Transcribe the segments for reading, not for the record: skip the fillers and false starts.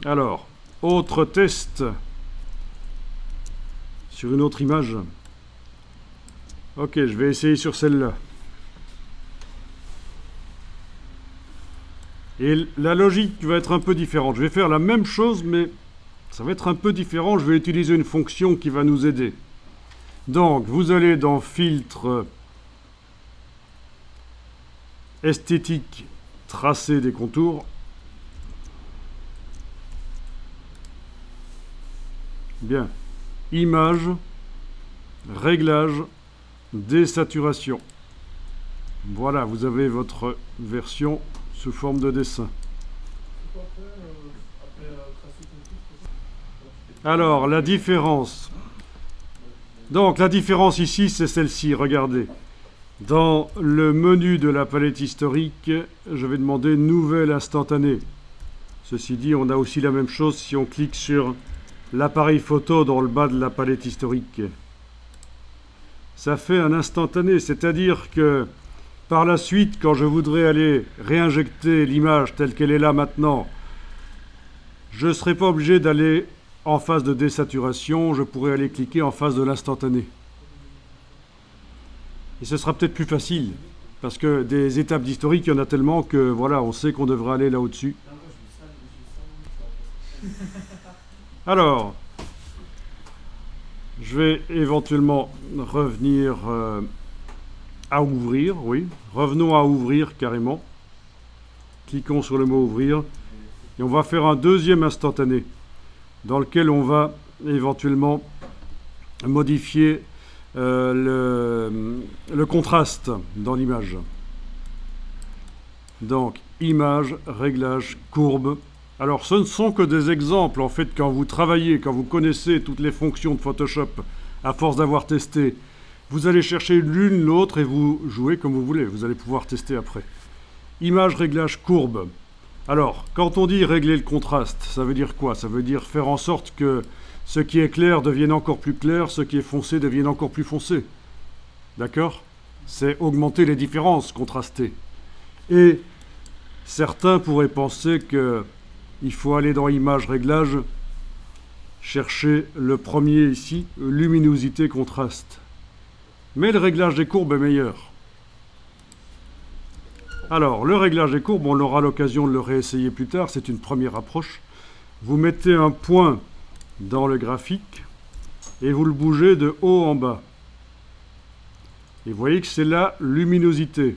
Alors, autre test sur une autre image. Ok, je vais essayer sur celle-là. Et la logique va être un peu différente. Je vais faire la même chose, mais ça va être un peu différent. Je vais utiliser une fonction qui va nous aider. Donc, vous allez dans Filtre, Esthétique, Tracer des contours. Bien. Image, Réglage, Désaturation. Voilà, vous avez votre version sous forme de dessin. Alors, la différence. Donc, la différence ici, c'est celle-ci. Regardez. Dans le menu de la palette historique, je vais demander Nouvelle instantanée. Ceci dit, on a aussi la même chose si on clique sur l'appareil photo dans le bas de la palette historique. Ça fait un instantané, c'est-à-dire que par la suite, quand je voudrais aller réinjecter l'image telle qu'elle est là maintenant, je ne serai pas obligé d'aller en phase de désaturation, je pourrais aller cliquer en phase de l'instantané. Et ce sera peut-être plus facile, parce que des étapes d'historique, il y en a tellement que voilà, on sait qu'on devrait aller là au-dessus. Alors, je vais éventuellement revenir à ouvrir, oui. Revenons à ouvrir carrément. Cliquons sur le mot ouvrir. Et on va faire un deuxième instantané, dans lequel on va éventuellement modifier le contraste dans l'image. Donc, image, réglage, courbe. Alors, ce ne sont que des exemples, en fait, quand vous travaillez, quand vous connaissez toutes les fonctions de Photoshop, à force d'avoir testé, vous allez chercher l'une, l'autre, et vous jouez comme vous voulez. Vous allez pouvoir tester après. Image, réglage, courbe. Alors, quand on dit régler le contraste, ça veut dire quoi? Ça veut dire faire en sorte que ce qui est clair devienne encore plus clair, ce qui est foncé devienne encore plus foncé. D'accord? C'est augmenter les différences contrastées. Et certains pourraient penser qu'il faut aller dans Image, Réglage, chercher le premier ici, luminosité, contraste. Mais le réglage des courbes est meilleur. Alors, le réglage des courbes, on aura l'occasion de le réessayer plus tard, c'est une première approche. Vous mettez un point dans le graphique et vous le bougez de haut en bas. Et vous voyez que c'est la luminosité.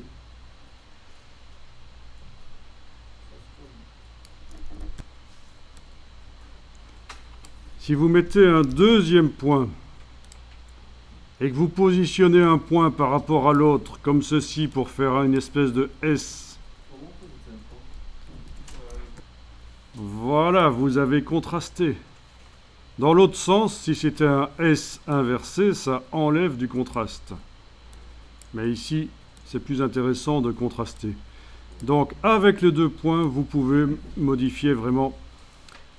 Si vous mettez un deuxième point et que vous positionnez un point par rapport à l'autre, comme ceci, pour faire une espèce de S, voilà, vous avez contrasté. Dans l'autre sens, si c'était un S inversé, ça enlève du contraste. Mais ici, c'est plus intéressant de contraster. Donc, avec les deux points, vous pouvez modifier vraiment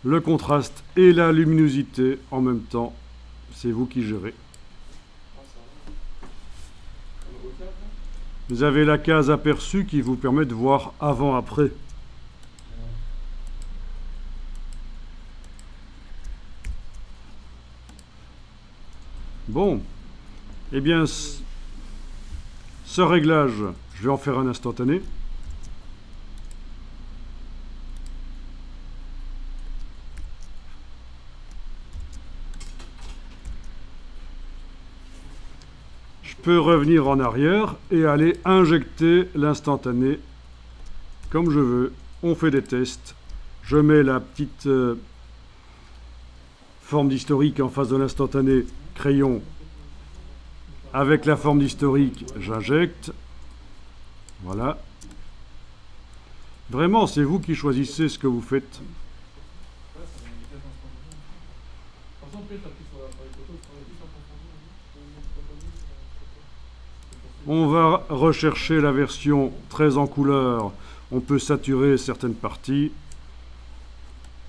le contraste et la luminosité en même temps. C'est vous qui gérez. Vous avez la case aperçu qui vous permet de voir avant-après. Bon, eh bien, ce réglage, je vais en faire un instantané. Je peux revenir en arrière et aller injecter l'instantané comme je veux. On fait des tests. Je mets la petite forme d'historique en face de l'instantané, crayon. Avec la forme d'historique, j'injecte. Voilà. Vraiment, c'est vous qui choisissez ce que vous faites. On va rechercher la version très en couleur. On peut saturer certaines parties.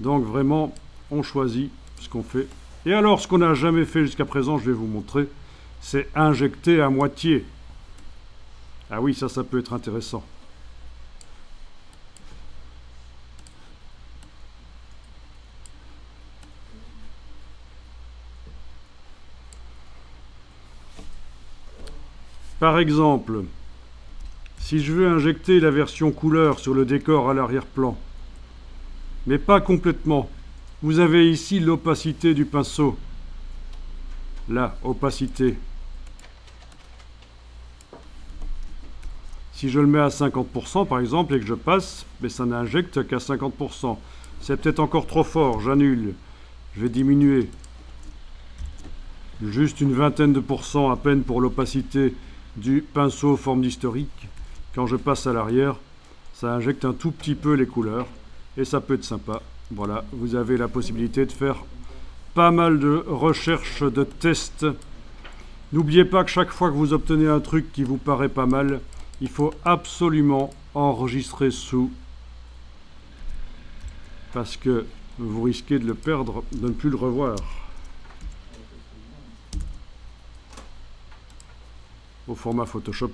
Donc vraiment, on choisit ce qu'on fait. Et alors, ce qu'on n'a jamais fait jusqu'à présent, je vais vous montrer, c'est injecter à moitié. Ah oui, ça peut être intéressant. Par exemple, si je veux injecter la version couleur sur le décor à l'arrière-plan, mais pas complètement, vous avez ici l'opacité du pinceau. Là, opacité. Si je le mets à 50% par exemple et que je passe, mais ça n'injecte qu'à 50%. C'est peut-être encore trop fort, j'annule. Je vais diminuer. Juste une vingtaine de pourcents à peine pour l'opacité du pinceau forme d'historique. Quand je passe à l'arrière, ça injecte un tout petit peu les couleurs et ça peut être sympa. Voilà, vous avez la possibilité de faire pas mal de recherches, de tests. N'oubliez pas que chaque fois que vous obtenez un truc qui vous paraît pas mal, il faut absolument enregistrer sous, parce que vous risquez de le perdre, de ne plus le revoir. Au format Photoshop.